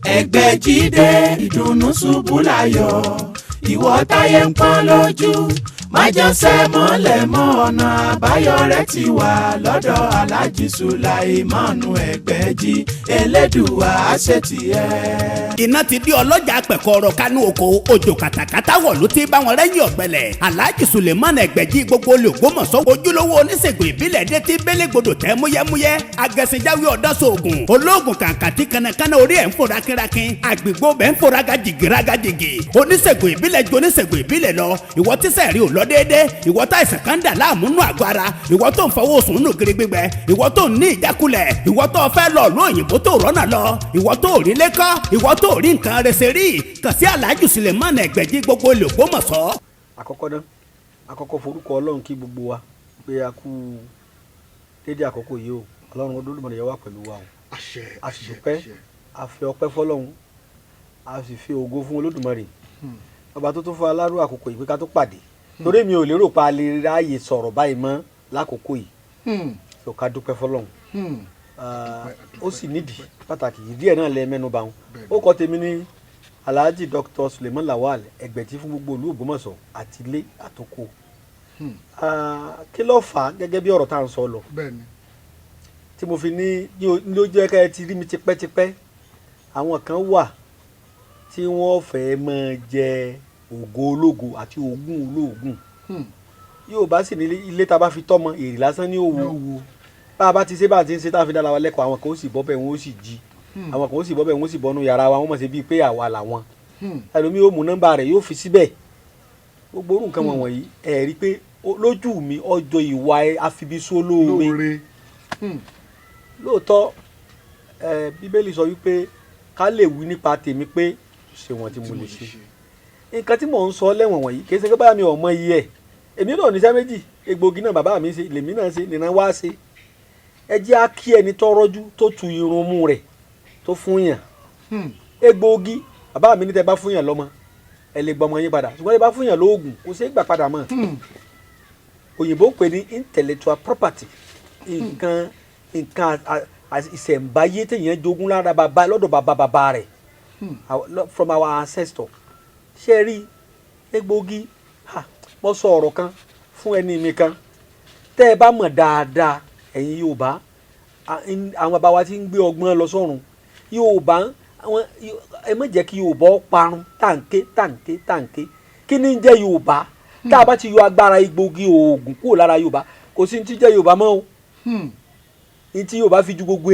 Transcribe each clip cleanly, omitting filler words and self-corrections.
Egbeji dé ìdùnnú ṣubú láyọ̀ ìwọ táyé ń pọ́n lójú májànsẹ́ mọ́lẹ̀ mọ́ ọ̀nà àbáyọ rẹ̀ ti wà lọ́dọ̀ Alhaji Sulaiman Egbeji Elédùà àṣetìẹ́. iná ti di ọlọ́jà pẹ̀kọ́rọ̀ kánú oko òjò kàtàkàtà wọ̀ ló ti bá wọn rẹ́yìn ọ̀gbẹ́lẹ̀. Alhaji Sulaiman Egbeji gbogbo olè Ògbómọ̀ṣọ́ ojúlówó oníṣègùn ìbílẹ̀ dé ti bélégbodò tẹ́ múyẹ́múyẹ́ agẹ̀sìnjáwé ọ̀dọ́sọ̀ọ̀gùn olóògùn kàǹkàtì kanakana orí ẹ̀ ń fòrà kírakín àgbègbè bẹ́ẹ̀ ń fòrà gàjìgì oníṣègùn ìbílẹ̀ ju oníṣègùn ìbílẹ̀ lọ ìwọ tíṣẹ̀ rí ò lọ déédé ìwọ tá ìsàn kan dà láàmú nù àgọ́ ara ìwọ tó ń fọwọ́ sùn nù gírí gbígbẹ ìwọ tó ń ní ìjákulẹ̀ ìwọ tó fẹ́ lọ ló òyìnbó tó rọ́nà lọ ìwọ tó rí lẹ́kọ́ ìwọ tó rí nǹkan rẹsẹ̀ rí kàn sí Alhaji Sulaiman Egbeji gbogbo olè Ògbómọ̀ṣọ́. àkọ́kọ́ náà àkọ́kọ́ forúkọ Ọlọ́run kí gbogbo wa pé a kú dédé àkókò yìí o Ọlọ́run Olódùmarè yẹ wá pẹ̀lú wa o a sì dúpẹ́ a fi ọpẹ́ fọ́lọ́run a sì fi ògo fún Olódùmarè ọba tó tún fún alárò àkókò yìí pé ká tó pàdé torí mi ò lérò pa lè ráàyè sọ̀rọ̀ báyìí mọ́ lákòókò yìí tó ká dúpẹ́ fọ́lọ́run ó sì nídìí pàtàkì yìí díẹ̀ náà lẹ mẹ́nu bà wọn ó kọ́ tèmi ní Alhaji Dr Sulaiman Lawal Egbeji fún gbogbo olú Ògbómọ̀ṣọ́ àti ilé àtòkò kí ló fà á gẹ́gẹ́ bí ọ̀rọ̀ tá à ń sọ lọ tí mo fi ní ló jẹ́ ká ẹ ti rí mi tipẹ́tipẹ́ àwọn kan wà tí wọ́n fẹ́ máa jẹ ògo ológo àti ogún olóògùn yóò bá sì ní ilé tá a bá fi tọ́mọ èrè lásán ní òwò bá a bá ti ṣe bá a ti ń ṣe tá a fi dára wa lẹ́kọ̀ọ́ àwọn kan ó sì bọ́ bẹ́ẹ̀ wọ́n ó sì jí àwọn kan ó sì bọ́ bẹ́ẹ̀ wọ́n ó sì bọ́nú yàrá wa wọ́n mọ̀ sí bíi pé àwa làwọn ẹlòmíì yóò mú nọ́mbà rẹ̀ yóò fi síbẹ̀ gbogbo orú nǹkan wọ̀nyí ẹ̀ rí i pé lójú mi ọjọ́ ìwà àfibisó lóore lóòótọ́ bíbélì sọ wípé ká lè wí nípa tèmi pé ṣe wọ́n tí mo lè ṣe nǹkan tí mò ń sọ lẹ́wọ̀n wọ̀nyí kì í ṣe pé báyà mi ò mọ iye ẹ̀ èmi náà níṣẹ́ méjì egbògi náà bàbá mi ṣe lèmi náà ṣe nìran wá ṣe ẹ jẹ́ á kí ẹni tó rọ́jú tó tu irun mú rẹ̀ tó fún yàn egbògi bàbá mi ní tẹ́ bá fún yàn lọ́mọ ẹ lè gbọmọ yín padà ṣùgbọ́n ẹ bá fún yàn lóògùn kò ṣeé gbà padà mọ́ òyìnbó pè ní intellectual property nǹkan ìṣẹ̀ǹbáyé téèyàn jogún lára bàbá lọ́dọ̀ bàbá rẹ̀ from our ancestor ṣe rí egbògi mo sọ ọ̀rọ̀ kan fún ẹni mi kan tẹ́ ẹ bá mọ̀ dáadáa ẹ̀yin Yorùbá àwọn bàbá wa ti ń gbé ọgbọ́n lọ sọ́run Yorùbá ẹ má jẹ́ kí Yorùbá parun tàǹké kí ni ń jẹ́ Yorùbá tá a bá ti yọ agbára egbògi oògùn kúrò lára Yorùbá kò sí ní ti jẹ́ Yorùbá mọ́ o ní tí Yorùbá fi ju gbogbo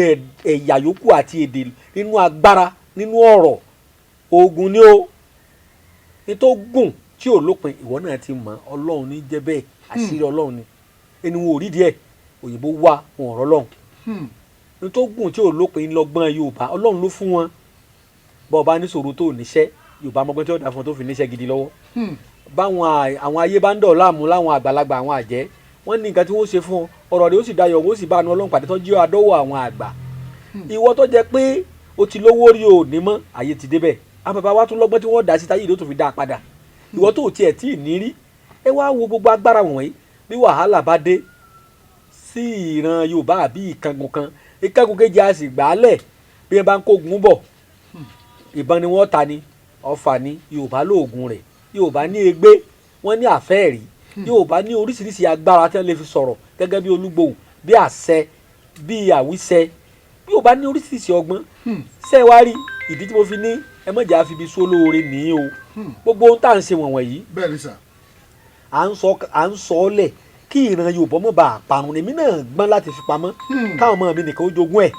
ẹ̀yà yòókù àti èdè nínú agbára nínú ọ̀rọ̀ oògùn ni o ní tó gùn tí ò lópin ìwọ náà ti mọ̀ Ọlọ́run ní jẹ́ bẹ́ẹ̀ àṣírí Ọlọ́run ni ẹni wọn ò rí díẹ̀ òyìnbó wá wọn ọ̀rọ̀ Ọlọ́run ní tó gùn tí ò lópin lọ́gbọ́n Yorùbá Ọlọ́run ló fún wọn bọ́ọ̀ bá níṣòro tó níṣẹ́ Yorùbá mọ́gbọ́n tí ó dà fún tó fi níṣẹ́ gidi lọ́wọ́ báwọn àwọn ayé bá ń dọ̀ láàmú láwọn àgbàlagbà àwọn àjẹ́ wọ́n ní nǹkan tí wọ́n ṣe fún ọ̀rọ̀ rẹ̀ ó sì dayọ̀ ó sì bá àánú Ọlọ́run pàdé tó jí àdọ́wọ̀ àwọn àgbà ìwọ tó jẹ́ pé o ti lówó rí o ní mọ́ àyè ti débẹ̀ àwọn bàbá wa tún lọ́gbọ́n tí wọ́n dá sí táyé ìdó tó fi dá a padà ìwọ tó tiẹ̀ tí ì ní rí ẹ wá wo gbogbo agbára wọ̀nyí bí wàhálà bá dé sí ìran Yorùbá àbí ìkángun kejì a sì gbà á lẹ̀ bí ẹ bá ń kógun bọ̀ ìbọn ni wọ́n ta ni ọfà ni Yorùbá lóògùn rẹ̀ Yorùbá ní egbé wọ́n ní àfẹ́ẹ̀rí Yorùbá ní oríṣiríṣi agbára tí wọ́n lè fi sọ̀rọ̀ gẹ́gẹ́ bí olúgbòhùn bí àṣẹ bí àwíṣẹ Yorùbá ní oríṣiríṣi ọgbọ́n ṣé ẹ wá rí ìdí tí mo fi ní ẹ má jẹ́ àfibi sólóore nìyí o gbogbo ohun tá à ń ṣe wọ̀nyí à ń sọ ọ́ lẹ̀ kí ìran Yorùbá mọ̀ bá àparun èmi náà gbọ́n láti fi pamọ́ káwọn ọmọ mi nìkan ó jogún ẹ̀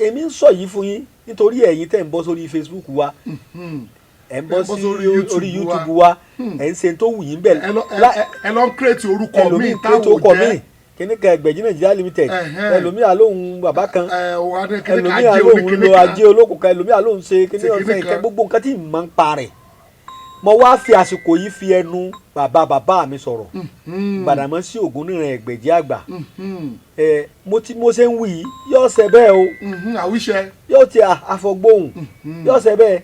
èmi ń sọ yìí fún yín nítorí ẹ̀yin tẹ̀ ń bọ́ sórí Facebook wa ẹ̀ ń bọ́ sí orí YouTube wa ẹ̀ ń ṣe tó wù yín bẹ́ẹ̀. ẹ lọ ń kírètì orúkọ mi táwọn jẹ́ kíní kan Egbeji Nigeria Limited ẹlòmíà lóhùn bàbá kan ẹlòmíà lóhùn lo ajé olókùn kan ẹlòmíà lóhùn ṣe kíní ọ̀sẹ̀ ìkẹ́ gbogbo nǹkan tí mò ń pa rẹ̀ mo wá fi àsìkò yìí fi ẹnu bàbá mi sọ̀rọ̀ Gbàdàmọ́sí Ògúnníran Egbeji àgbà mo ṣe ń wí yìí yóò ṣe bẹ́ẹ̀ o yóò ti àfọgbóhùn yóò ṣe bẹ́ẹ̀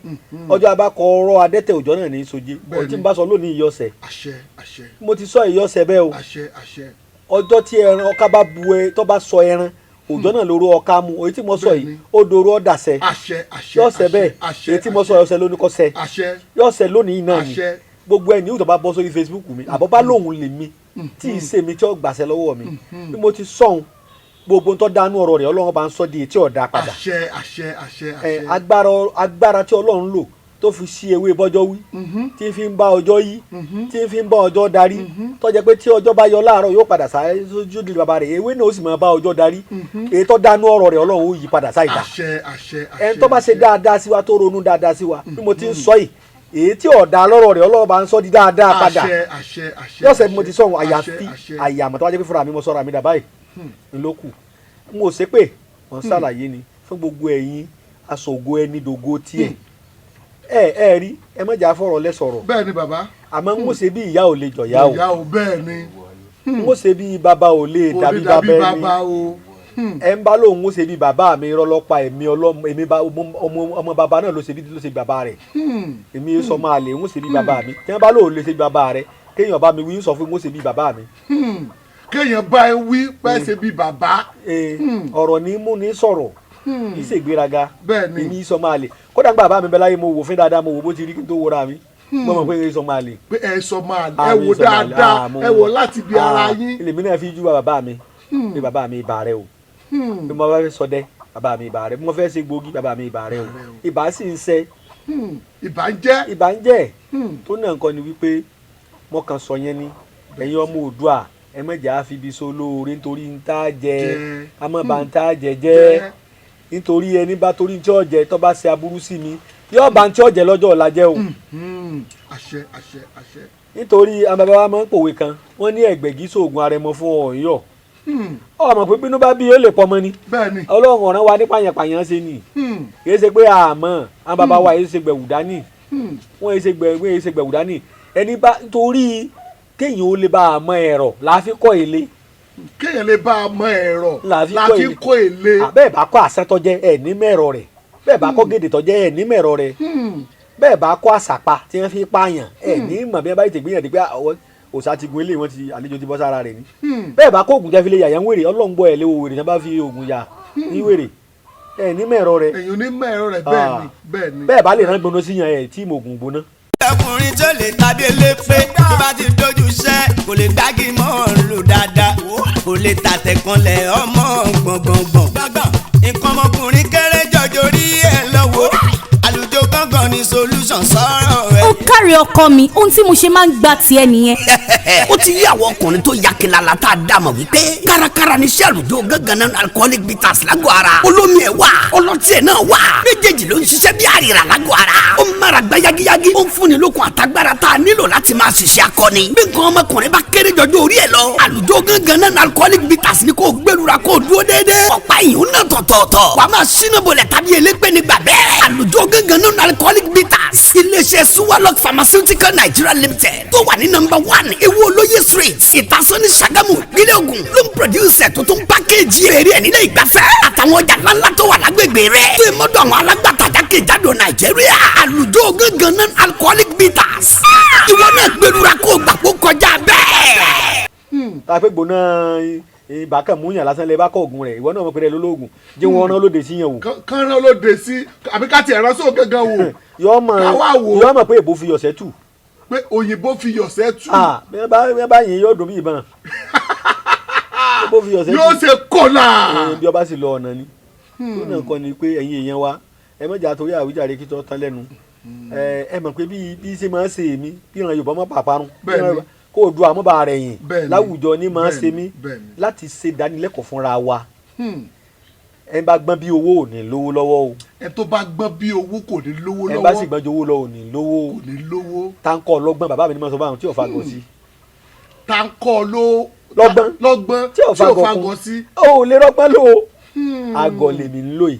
ọjọ́ abakọ̀ ọ̀rọ̀ adẹ́tẹ̀ òjọ́ náà ní sojé ọtí n bá sọ lónìí yóò ṣe mo ti sọ yìí yóò ṣe bẹ́ẹ̀ o ọjọ́ tí ẹran ọká bá bu ẹ tó bá sọ ẹran òjò náà lóru ọ̀ka mu èyí tí mo sọ yìí ó dòru ọ̀dàṣẹ yóò ṣẹ bẹ́ẹ̀ èyí tí mo sọ yóò ṣẹ lónìí kọ́ ṣẹ yóò ṣẹ lónìí náà ni gbogbo ẹni yóò tó bá bọ́ sórí Facebook mi àbọ̀ bá lóhùn lè mi tí ì ṣe mi tí ó gbàṣẹ lọ́wọ́ mi bí mo ti sọ̀hún gbogbo tó dánú ọ̀rọ̀ rẹ̀ Ọlọ́run bá ń sọ di etí ọ̀dà padà agbára tí Ọlọ́run lò tó fi sí ewé bọ́jọ́ wí tí fi ń bá ọjọ́ yí tí fi ń bá ọjọ́ darí tó jẹ́ pé tí ọjọ́ bá yọ láàárọ̀ yóò padà sáré sójú di bàbá rẹ̀ ewé náà ó sì máa bá ọjọ́ darí èyí tó dánú ọ̀rọ̀ rẹ̀ Ọlọ́run ó yí padà sáìdá ẹni tó bá ṣe dáadáa sí wa tó ronú dáadáa sí wa bí mo ti ń sọ yìí èyí tí ọ̀dà lọ́rọ̀ rẹ̀ Ọlọ́run bá ń sọ di dáadáa padà yọ̀ọ̀sẹ̀ bí mo ti sọ̀hún àyàfi àyàmọ̀ tó wá jẹ́ pé fúnra mi mo sọ̀rọ̀ mi dà báyìí ńlọ́kù mo ṣe pé wọ́n ṣàlàyé ni fún gbogbo ẹ̀yin aṣògo ẹni dògo tiẹ̀ ẹ rí ẹ mọ̀jà fọ̀rọ̀ lẹ sọ̀rọ̀ bẹ́ẹ̀ ni bàbá àmọ́ n ó ṣe bí ìyá ò lè jọ̀yà o ìyá ò bẹ́ẹ̀ ni n ó ṣe bí bàbá ò lè dàbí bàbá ẹni ẹ ń bá lóun ó ṣe bí bàbá mi rọlọ́pàá èmi ọmọ bàbá náà ló ṣe bí bàbá rẹ̀ èmi sọ máa lè ń ó ṣe bí bàbá mi tí wọ́n bá lóun lè ṣe bí bàbá rẹ̀ kéèyàn bá mi wí sọ fún mi ó ṣe bí bàbá mi. kéèyàn bá ẹ wí pẹ́ ṣe bí bàbá. ọ̀rọ̀ ní mú ní sọ̀rọ̀ ìṣègbéraga bẹ́ẹ̀ni èmi sọ máa lè kódà ń gbà bá mi bẹ láyé mo wò fún dáadáa mo wò bó ti rí kí n tó wọra mi mo mọ̀ pé ẹ sọ máa lè. pé ẹ sọ máa lè ẹ wò dáadáa ẹ wò láti bí ara yín. ilé mi náà fi jú bàbá mi bí bàbá mi ibà rẹ o bí mo bá fẹ́ sọdẹ bàbá mi ibà rẹ bí mo fẹ́ ṣe gbòógì bàbá mi ibà rẹ o ibà sì ń ṣe. ibà ń jẹ́ tó náà nǹkan ni wípé mo kàn sọ yẹn ni ẹ̀yin ọmọ Oòduà ẹ mọ̀jà á fi ibi so lóore nítorí ń tá jẹ ká mọ̀ bá ń tá jẹ jẹ́ nítorí ẹni bá torí tí ọ̀jẹ̀ tó bá ṣe aburú sí mi yóò bá ń tí ọ̀jẹ̀ lọ́jọ́ ọ̀la jẹ́ o. àṣẹ. nítorí àwọn bàbá wa máa ń pòwe kan wọ́n ní ẹ̀gbẹ̀gí sóògùn arẹmọ fún ọ̀yọ́ ọmọ pé bínú bá bí ó lè pọmọ ni Ọlọ́run ọ̀ràn wa ní pàyànpàyàn ṣe ni kìí ṣe pé àmọ́ àwọn bàbá wa yìí ṣe gbẹ̀wù dání wọ́n yìí ṣe gbẹ̀wù dání ẹni bá nítorí kéèyàn ó lè bá àmọ́ ẹ̀rọ láfi kọ́ ilé kéèyàn lè bá a mọ ẹ̀rọ láti kó èlé. bẹ́ẹ̀ bá kọ́ àṣàtọ́jẹ́ ẹ̀ ní mẹ́rọ rẹ̀ bẹ́ẹ̀ bá kọ́ gèdè tọ́jẹ́ ẹ̀ ní mẹ́rọ rẹ̀ bẹ́ẹ̀ bá kọ́ àṣàpá tí wọ́n fi pààyàn ẹ̀ ní mọ̀ bí wọ́n bá tètè gbìyànjú pé òòṣà ti gun eléyìí wọ́n ti àlejò ti bọ́ sára rẹ̀ ni. bẹ́ẹ̀ bá kọ́ ògùn jẹ́ fi lè yàyà ń wèrè ọlọ́ngbọ́ ẹ̀ léwo wèrè tí wọ́n bá fi ògùn yà ní wèrè ẹ̀ ní mẹ́rọ rẹ̀. èyàn ní mẹ́rọ rẹ̀ bẹ́ẹ̀ ni. bẹ́ẹ̀ bá lè rán gbóná sí yan ẹ̀ tí mo gùn gbóná. ọkùnrin tó lè tàbí elépè tó bá ti dojú iṣẹ́ kò lè dági mọ́ lò dáadáa kò lè tàtẹ̀kànlẹ̀ ọmọ gbọ̀ngbọ̀ngbọ̀n nǹkan ọmọkùnrin kéré jọjọ rí ẹ lọ́wọ́ àlùjọ gángan ni solution sọ̀rọ̀ rẹ. ó kárí ọkọ mi ohun tí mo ṣe máa ń gba tiẹ̀ nìyẹn. ó ti yí àwọn ọkùnrin tó yakilala tá a dá mọ̀ wípé kárakára ní iṣẹ́ àlùjọ gángan náà alcoholic bitters lágọ̀ ara olómi ẹ̀ wà ọlọ́tí ẹ̀ náà wà méjèèjì ló ń ṣiṣẹ́ bí àrìrà lágọ̀ ara ó ń mára gbá yagiyagi ó ń fúnni lókun àtagbára tá a nílò láti máa ṣiṣẹ́ akọni bí nǹkan ọmọkùnrin bá kéré jọjọ orí ẹ̀ lọ àlùjọ gángan náà alcoholic bitters ni kò gbẹlura kò dúró déédéé ọ̀pá ìyún náà tọ̀tọ̀ọ̀tọ̀ wàá máa ṣínà bọ̀lẹ̀ tàbí elépè nígbà bẹ́ẹ̀ àlùjọ gángan náà alcoholic bitters iléeṣẹ́ suwalok pharmaceutical nigeria limited tó wà ní number 1 ewu olóye street ìtasọ́ni Ṣàgámù ìpínlẹ̀ Ògùn ló ń produce tó tún pákéjì èrè ẹ̀ nílé ìgbafẹ́ àtàwọn ọjà ńláńlá tó wà lágbègbè rẹ̀ tó ìmọ̀dọ̀ àwọn alágbàtà jákèjádò nàìjíríà àlùjọ gángan non alcoholic bitters ìwọ náà gbẹdúrà kó gbàgbó kọjá bẹ́ẹ̀. tá a fẹ́ gbóná ibà kan mú yàn lásán lè bá kọ ògùn rẹ̀ ìwọ náà mọ̀ pé lólógùn jẹ́ wọn rán lóde sí yàn wò. kán rán lóde sí àbí ká tiẹ̀ rán sóò gángan wò. yọ mọ̀ pé èbó fi yọ̀sẹ̀ tù. pé òyìnbó fi yọ̀sẹ̀ tù. bí bá yìn yóò dùn bí ìbọn. yóò ṣe kọ́là. bí ọba sì lọ ọ̀nà ni. tó náà kọ́ ni pé ẹ̀yin èèyàn wa ẹ mọ̀jà torí àwíjàre kí tó tán lẹ́nu. ẹ mọ̀ pé bí ṣe máa ń ṣe èmi bí ìran Yorùbá mọ̀ pàparun. kó o du àmúba rẹ̀ yìn láwùjọ ní máa ń ṣe mí láti ṣe ìdánilẹ́kọ̀ọ́ fúnra wa. ẹ bá gbọ́n bí owó ò ní lówó lọ́wọ́ o. ẹ tó bá gbọ́n bí owó kò ní lówó lọ́wọ́. ẹ bá sì gbọ́n ju owó lọ ò ní lówó. kò ní lówó. táǹkọ̀ lọ́gbọ́n bàbá mi ní ma sọ fáwọn tí ò fagọ̀ sí. táǹkọ̀ lọ́gbọ́n tí ò fagọ̀ sí. o ò lè rọ́gbọ́n lò ó. àgọ̀ lèmi ń lò yìí.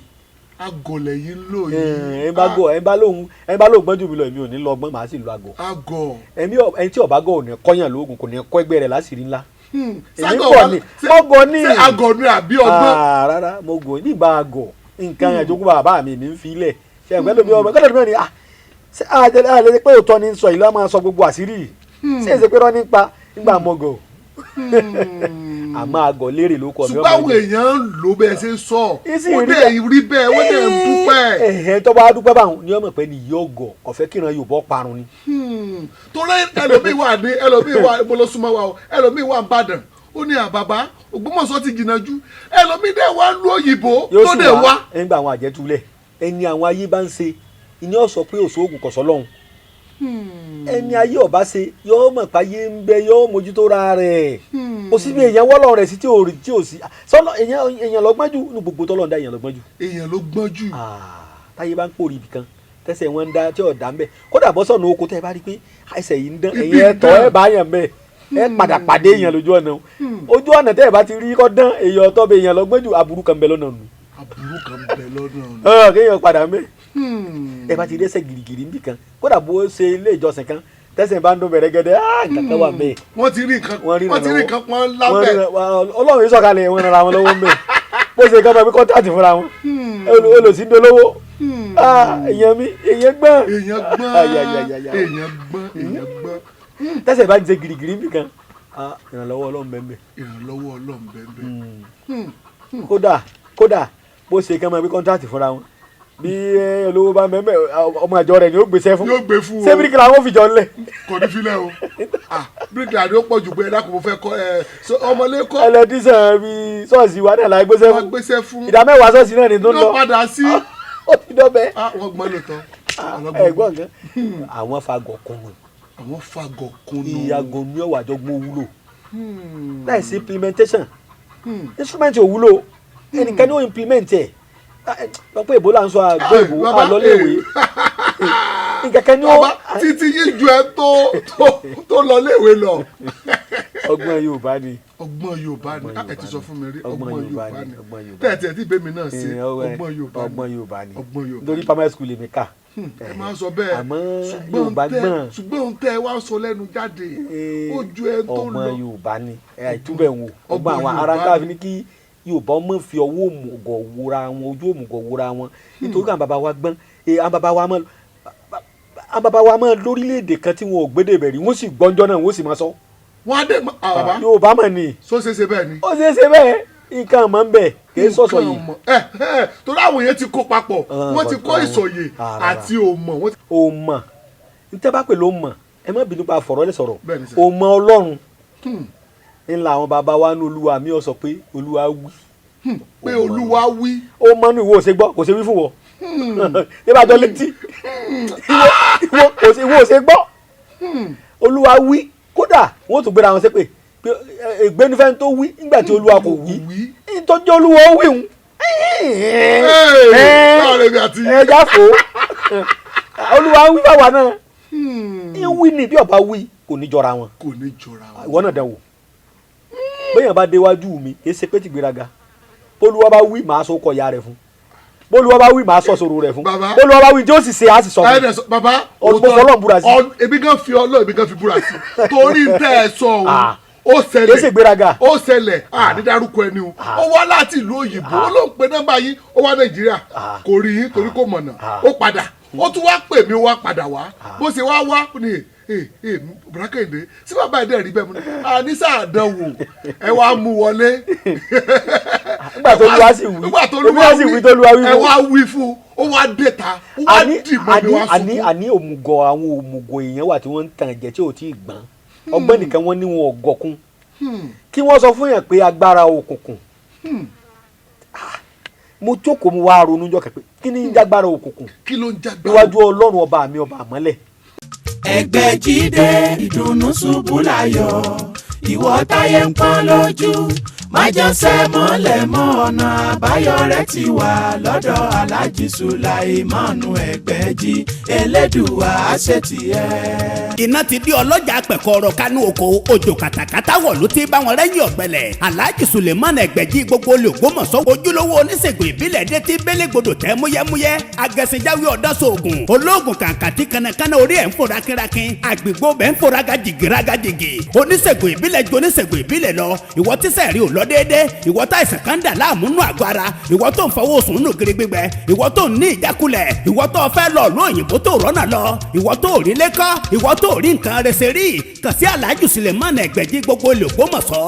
àgọ̀ lẹ́yìn lò yìí. ẹ bá lóhun gbọ́n jù mí lọ èmi ò ní lọ́gbọ́n màá sì lo àgọ̀. ẹni tí ọ̀bá gọ̀ ò ní kọ́yàn lóògùn kò ní kọ́ ẹgbẹ́ rẹ̀ láṣìírí ńlá. èmi kọ́ ni ọgọ́ ní. ṣé àgọ̀ ni àbí ọgbọ́n. rárá mo gò nígbà àgọ̀ nǹkan àjogún bàbá mi ń fi ilẹ̀ ṣe ẹgbẹ́ lómi ọmọ ẹgbẹ́ lómi ọmọ àlẹ́ pé òótọ́ ni sọ ìlú a máa sọ gbogbo àṣírí ṣé èsè pé rán nípa nígbà mọ́gọ̀ àmọ́ àgọ́ lérè ló kọ́ mi. ṣùgbọ́n àwọn èèyàn ń lò bẹ́ẹ̀ ṣe sọ ó dẹ̀ rí bẹ́ẹ̀ ó dẹ̀ ń dúpẹ́. ẹ̀hẹ́n tó bá dúpẹ́ báwọn ni ọmọ pẹ́ ni yóò gọ̀ ọ̀fẹ́ kíran Yorùbá parun ni. torí ẹlòmíì wà mo lọ súnmọ́ wa o ẹlòmíì wà ń bàdàn ó ní àbàbà Ògbómọ̀ṣọ́ ti jìnnà jù ẹlòmíì dẹ̀ wá lu òyìnbó tó dẹ̀ wá. nígbà àwọn àjẹtulẹ̀ ẹni àwọn ayé bá ń ṣe ìní ọ̀sọ̀ pé òṣòògùn kọ̀sọ́ lọ́hùn ẹni ayé ọba ṣe yóò mọ̀ pé ayé ń bẹ yóò mójútó ra rẹ̀ kò sí bí èèyàn wọ́lọ́ rẹ̀ sí tí ò rí tí ò sí sọ́nà èèyàn lọ́gbọ́n jù ní gbogbo tọ́lọ́ ń dá èèyàn lọ́gbọ́n jù. èèyàn ló gbọ́n jù. táyé bá ń pòrí ibì kan tẹ́sẹ̀ wọn ń dá tí ò dá ń bẹ̀ kódà bọ́sọ̀nù oko tẹ́ ẹ bá rí pé ẹsẹ̀ yìí ń dán ẹ̀yìn ẹ̀tọ́ ẹ̀ bá yàn bẹ́ẹ̀ ẹ padà pàdé èèyàn lójú ọ̀nà ojú ọ̀nà tẹ́ ẹ bá ti rí kọ́ dán èèyàn ọ̀tọ́ bẹ èèyàn lọ́gbọ́n jù aburú kan bẹ lọ́nà nù. aburú kan bẹ lọ́nà nù. kéèyàn padà mẹ́ ẹ bá ti rí ẹsẹ̀ gìrìgìrì níbì kan kódà bó ṣe ilé ìjọsìn kan tẹsán bá ń dún bẹ̀rẹ̀gẹ̀dẹ̀ kankan wà mẹ́ẹ̀. wọ́n ti rí nǹkan pọ́n lábẹ́. Ọlọ́run yìí sọ̀kalẹ̀ wọn rara wọn lọ́wọ́ mẹ́ẹ̀ bó ṣe kọ́ bá mi kọ́ńtàtì fúnra wọn olùsí dolówó èèyàn mi èèyàn gbọ́n. tẹsán bá ń ṣe gìrìgìrì níbì kan ìrànlọ́wọ́ Ọlọ́run bẹ́ẹ̀ kódà bó ṣe kọ́ bá mi kọ́ńtàtì fúnra wọn bí olówó bá mẹ́mẹ́ ọmọ àjọ rẹ̀ ni ó gbèsè fún. yóò gbé fún o. ṣé bíríkìlà wọn fi jọ ńlẹ̀. kò ní filẹ̀ o bíríkìlà ni ó pọ̀ jù pé ẹ̀dá kò mọ̀ fẹ́ kọ́ ọmọlé kọ́. ẹlẹ́dísàn bíi ṣọ́ọ̀ṣì wa náà la gbèsè fún. ìdá mẹ́wàá ṣọ́ọ̀ṣì náà ni tó ń lọ. yóò padà sí. ó ti dọ́bẹ̀. wọ́n gbọ́n lò tán. ẹ̀gbọ́n kan àwọn fagọ̀ kunu. àwọn fagọ̀ kunu. ìyàgò ní ọ̀wà àjọgbọ́n wúlò. láìsí implementation instrument ò wúlò ẹnìkan ní ó implement ẹ̀ lọ pé Ebola ń sọ àgbọ̀ ìbò àlọ́léèwé ìkẹ̀kẹ́ ni ó. títí yìí ju ẹ tó lọ léèwé lọ. ọgbọ́n Yorùbá ni. ọgbọ́n Yorùbá ni ẹ ti sọ fún mi rí ọgbọ́n Yorùbá ni tẹ̀tẹ̀ tí bẹ́ẹ̀ mi náà ṣe ọgbọ́n Yorùbá ni nítorí primary school lèmi kà. ẹ máa sọ bẹ́ẹ̀ àmọ́ Yorùbá gbọ́n. ṣùgbọ́n ohun tẹ́ ẹ wá sọ lẹ́nu jáde ó ju ẹ tó lọ. ọgbọ́n Yorùbá ni ìtúbẹ̀ ń wò ọgbọ́n àwọn ará káfí ní kí Yorùbá mọ̀ fi ọwọ́ òmùgọ̀ wúra wọn ojú òmùgọ̀ wúra wọn nítorí àwọn bàbá wa gbọ́n àwọn bàbá wa mọ̀ lórílẹ̀‐èdè kan tí wọn ò gbédè bẹ̀rí wọ́n sì gbọ́njọ́ náà wọ́n sì máa sọ. wọ́n á dé àbá Yorùbá mọ̀ ni. so ṣeéṣe bẹ́ẹ̀ ni. ó ṣeéṣe bẹ́ẹ̀ nǹkan mọ̀ ń bẹ̀ kì í sọ̀sọ̀ yìí. torí àwọn yẹn ti kó papọ̀ wọ́n ti kó ìsọ̀yè àti òmọ̀. òmọ̀ ntẹ́ bá pè ló mọ̀ ẹ má bínú pa àfọ̀rọ̀ lè sọ̀rọ̀ òmọ̀ Ọlọ́run ńlá àwọn bàbá wa ní Olúwa mi ò sọ pé Olúwa wí. pé Olúwa wí. ó mọ inú ìwọ ò ṣe gbọ́ kò ṣe wí fún wọ. nígbàdàn létí ìwọ ò ṣe gbọ́ Olúwa wí kódà wọ́n tún gbéra wọn ṣépè pé ìgbénifẹ́ tó wí nígbà tí Olúwa kò wí ìtọ́jú Olúwa ó wí hùn. ẹ jáfó Olúwa wí báwa náà ìwí ni bí ọba wí kò ní jọra wọn. ìwọ náà dán wò bẹ́yàn bá déwájú mi kì í ṣe pé ti gbéraga bólúwa bá wí màá sọ kọ ìyá rẹ̀ fún bólúwa bá wí màá sọ sọ̀rọ̀ rẹ̀ fún bólúwa bá wí jẹ́ ó sì ṣe á sì sọ fún bàbá ọlọ́run búra sí. ebi kan fi ọlọ́run ebi kan fi búra sí torí tẹ́ ẹ sọ òun ó ṣẹlẹ̀ kì í ṣe gbéraga ó ṣẹlẹ̀ dídárúkọ ẹni o ó wá láti ìlú òyìnbó ó lóun pe nọ́mbà yín ó wá Nàìjíríà kò rí yín torí kò mọ̀nà ó padà ó tún wá pè mí ó wá padà wá bó ṣe wá ní Bùrákẹ́yìndé sí bàbá ẹ̀dẹ̀ rí bẹ́ẹ̀ mu ní àníṣà àdánwò ẹ wá mú wọlé. nígbà tó lùwá sì wí tó lùwá wí fún ẹ wá wí fún ó wá dé ta ó wá dì mọ́ mi wá sunkún. àní òmùgọ̀ àwọn òmùgọ̀ èèyàn wà tí wọ́n ń tàn jẹ tí ò tí ì gbọ́n ọgbọ́n nìkan wọ́n ní wọn ọ̀gọ̀kún kí wọ́n sọ fún yàn pé agbára òkùnkùn mo jókòó mo wá ronú jọ kẹpẹ kí ni ń jágbára òkùnkùn kí ló ń jágbára níwájú Ọlọ́run ọba mi ọba àmọ́lẹ̀. Egbeji dé ìdùnnú ṣubú láyọ̀ ìwọ táyé ń pọ́n lójú májànsẹ́ mọ́lẹ̀ mọ́ ọ̀nà àbáyọ rẹ̀ ti wà lọ́dọ̀ Alhaji Sulaiman Egbeji Elédùà àṣetì ẹ̀. iná ti di ọlọ́jà pẹ̀kọ́rọ̀ kánú oko òjò kàtàkàtà wọ̀ ló ti bá wọn rẹ́yìn ọ̀gbẹ́lẹ̀ Alhaji Sulaiman Egbeji gbogbo olè Ògbómọ̀ṣọ́ ojúlówó oníṣègùn ìbílẹ̀ dé ti bélégbodò tẹ́ múyẹ́múyẹ́ agẹ̀sìnjáwé ọ̀dọ́sọ̀ọ̀gùn olóògùn kàǹkàtì kanakana orí ẹ̀ ń fò rákínrákín àgbègbè bẹ́ẹ̀ ń fò rágàjìgì rágàjìgì oníṣègùn ìbílẹ̀ ju oníṣègùn ìbílẹ̀ lọ ìwọ tíṣẹ̀ rí ò lọ lọ déédéé ìwọ tá ìsàn kan dà láàmú nù àgọ́ ara ìwọ tó ń fọwọ́ sùn nù gírí gbígbẹ ìwọ tó ń ní ìjákulẹ̀ ìwọ tó fẹ́ lọ lóyìnbó tó rọ́nà lọ ìwọ tó rí lẹ́kọ́ ìwọ tó rí nǹkan rẹ̀ ṣe rí kàn sí Alhaji Suleiman Egbeji gbogbo ilé Ògbómọ̀ṣọ́